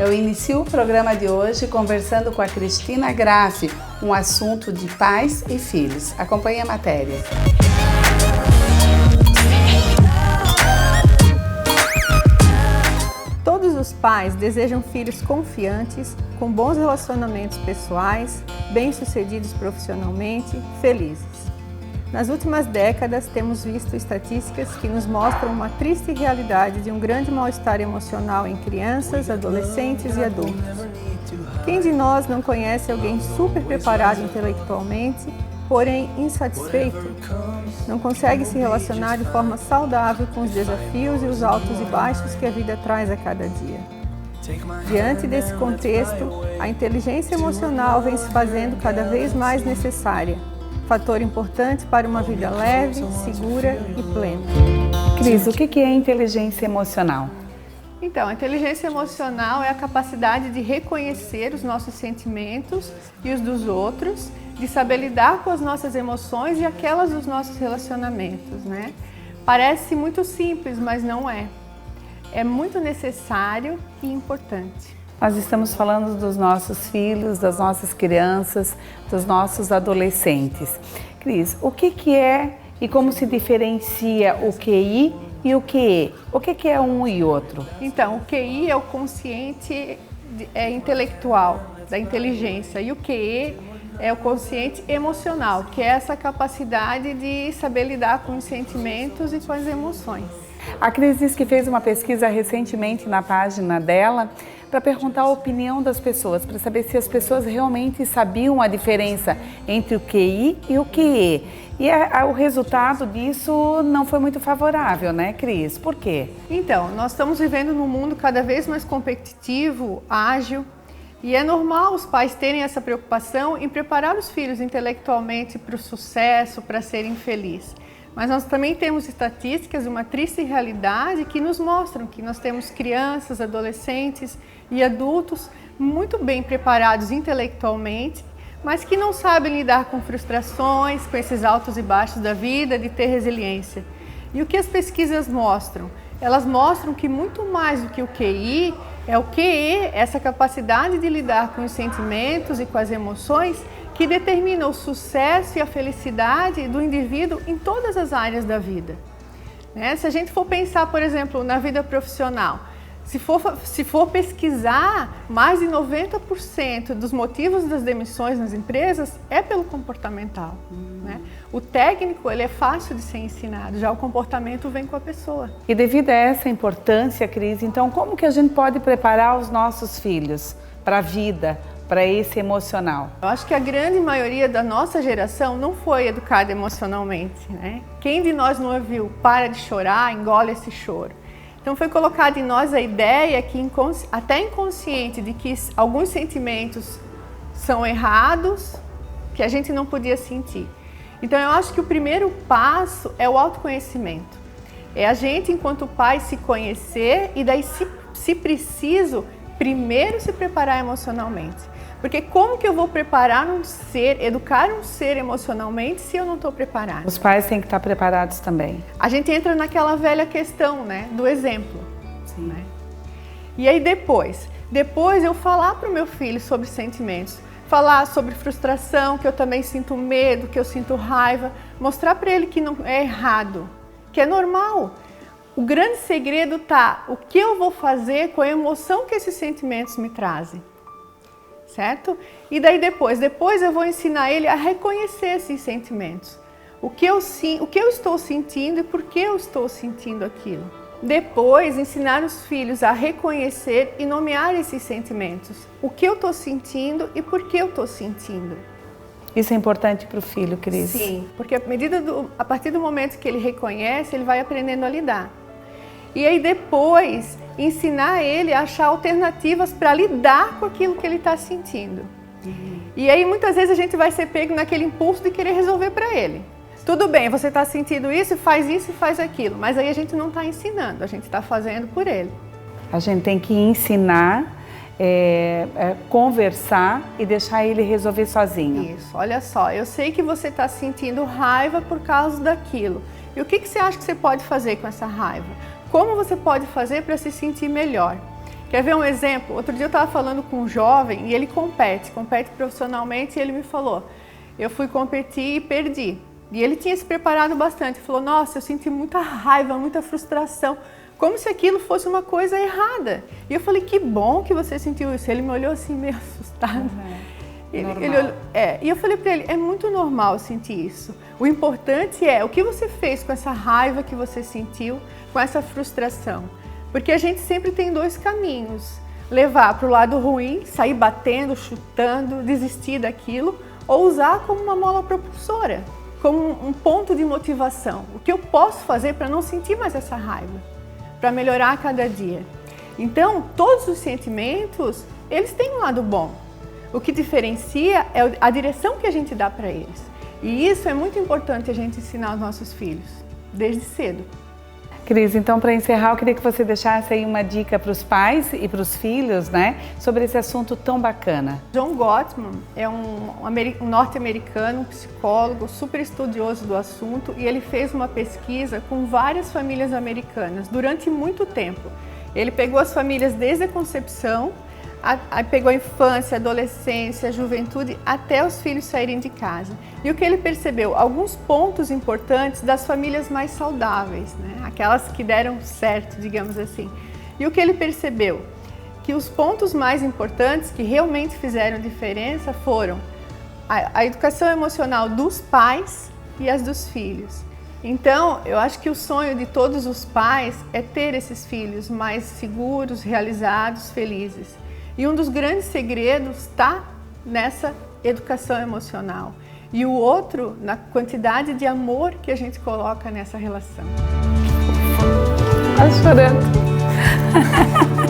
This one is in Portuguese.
Eu inicio o programa de hoje conversando com a Cristina Graf, um assunto de pais e filhos. Acompanhe a matéria. Todos os pais desejam filhos confiantes, com bons relacionamentos pessoais, bem-sucedidos profissionalmente, felizes. Nas últimas décadas, temos visto estatísticas que nos mostram uma triste realidade de um grande mal-estar emocional em crianças, adolescentes e adultos. Quem de nós não conhece alguém super preparado intelectualmente, porém insatisfeito? Não consegue se relacionar de forma saudável com os desafios e os altos e baixos que a vida traz a cada dia. Diante desse contexto, a inteligência emocional vem se fazendo cada vez mais necessária, fator importante para uma vida leve, segura e plena. Cris, o que é inteligência emocional? Então, a inteligência emocional é a capacidade de reconhecer os nossos sentimentos e os dos outros, de saber lidar com as nossas emoções e aquelas dos nossos relacionamentos, né? Parece muito simples, mas não é. É muito necessário e importante. Nós estamos falando dos nossos filhos, das nossas crianças, dos nossos adolescentes. Cris, o que é e como se diferencia o QI e o QE? O que é um e outro? Então, o QI é o consciente intelectual, da inteligência, e o QE é o consciente emocional, que é essa capacidade de saber lidar com os sentimentos e com as emoções. A Cris disse que fez uma pesquisa recentemente na página dela para perguntar a opinião das pessoas, para saber se as pessoas realmente sabiam a diferença entre o QI e o QE. E o resultado disso não foi muito favorável, né, Cris? Por quê? Então, nós estamos vivendo num mundo cada vez mais competitivo, ágil, e é normal os pais terem essa preocupação em preparar os filhos intelectualmente para o sucesso, para serem felizes. Mas nós também temos estatísticas, uma triste realidade que nos mostram que nós temos crianças, adolescentes e adultos muito bem preparados intelectualmente, mas que não sabem lidar com frustrações, com esses altos e baixos da vida, de ter resiliência. E o que as pesquisas mostram? Elas mostram que muito mais do que o QI, é o QE, essa capacidade de lidar com os sentimentos e com as emoções, que determina o sucesso e a felicidade do indivíduo em todas as áreas da vida. Se a gente for pensar, por exemplo, na vida profissional, se for pesquisar, mais de 90% dos motivos das demissões nas empresas é pelo comportamental. O técnico, ele é fácil de ser ensinado, já o comportamento vem com a pessoa. E devido a essa importância, Cris, então como que a gente pode preparar os nossos filhos para a vida, para esse emocional? Eu acho que a grande maioria da nossa geração não foi educada emocionalmente, né? Quem de nós não ouviu, para de chorar, engole esse choro? Então foi colocada em nós a ideia, que até inconsciente, de que alguns sentimentos são errados, que a gente não podia sentir. Então eu acho que o primeiro passo é o autoconhecimento. É a gente, enquanto pai, se conhecer e daí, se preciso, primeiro se preparar emocionalmente. Porque como que eu vou educar um ser emocionalmente se eu não estou preparada? Os pais têm que estar preparados também. A gente entra naquela velha questão, né, do exemplo. Sim. Né? E aí depois eu falar para o meu filho sobre sentimentos, falar sobre frustração, que eu também sinto medo, que eu sinto raiva, mostrar para ele que não é errado, que é normal. O grande segredo está o que eu vou fazer com a emoção que esses sentimentos me trazem. Certo? E daí depois eu vou ensinar ele a reconhecer esses sentimentos. O que eu estou sentindo e por que eu estou sentindo aquilo. Depois, ensinar os filhos a reconhecer e nomear esses sentimentos. O que eu estou sentindo e por que eu estou sentindo. Isso é importante para o filho, Cris? Sim, porque a partir do momento que ele reconhece, ele vai aprendendo a lidar. E aí depois, ensinar ele a achar alternativas para lidar com aquilo que ele está sentindo. E aí muitas vezes a gente vai ser pego naquele impulso de querer resolver para ele. Tudo bem, você está sentindo isso e faz aquilo, mas aí a gente não está ensinando, a gente está fazendo por ele. A gente tem que ensinar, conversar e deixar ele resolver sozinho. Isso, olha só, eu sei que você está sentindo raiva por causa daquilo. E o que você acha que você pode fazer com essa raiva? Como você pode fazer para se sentir melhor? Quer ver um exemplo? Outro dia eu estava falando com um jovem e ele compete profissionalmente, e ele me falou, eu fui competir e perdi. E ele tinha se preparado bastante, falou, nossa, eu senti muita raiva, muita frustração, como se aquilo fosse uma coisa errada. E eu falei, que bom que você sentiu isso. Ele me olhou assim meio assustado. Ele olhou, e eu falei para ele, é muito normal sentir isso. O importante é o que você fez com essa raiva que você sentiu, com essa frustração. Porque a gente sempre tem dois caminhos. Levar para o lado ruim, sair batendo, chutando, desistir daquilo, ou usar como uma mola propulsora, como um ponto de motivação. O que eu posso fazer para não sentir mais essa raiva, para melhorar a cada dia. Então, todos os sentimentos, eles têm um lado bom. O que diferencia é a direção que a gente dá para eles. E isso é muito importante a gente ensinar aos nossos filhos, desde cedo. Cris, então para encerrar, eu queria que você deixasse aí uma dica para os pais e para os filhos, né, sobre esse assunto tão bacana. John Gottman é um norte-americano, um psicólogo, super estudioso do assunto, e ele fez uma pesquisa com várias famílias americanas durante muito tempo. Ele pegou as famílias desde a concepção, aí pegou a infância, adolescência, juventude, até os filhos saírem de casa. E o que ele percebeu? Alguns pontos importantes das famílias mais saudáveis, né? Aquelas que deram certo, digamos assim. E o que ele percebeu? Que os pontos mais importantes que realmente fizeram diferença foram a educação emocional dos pais e as dos filhos. Então, eu acho que o sonho de todos os pais é ter esses filhos mais seguros, realizados, felizes. E um dos grandes segredos está nessa educação emocional. E o outro, na quantidade de amor que a gente coloca nessa relação. Quase chorando.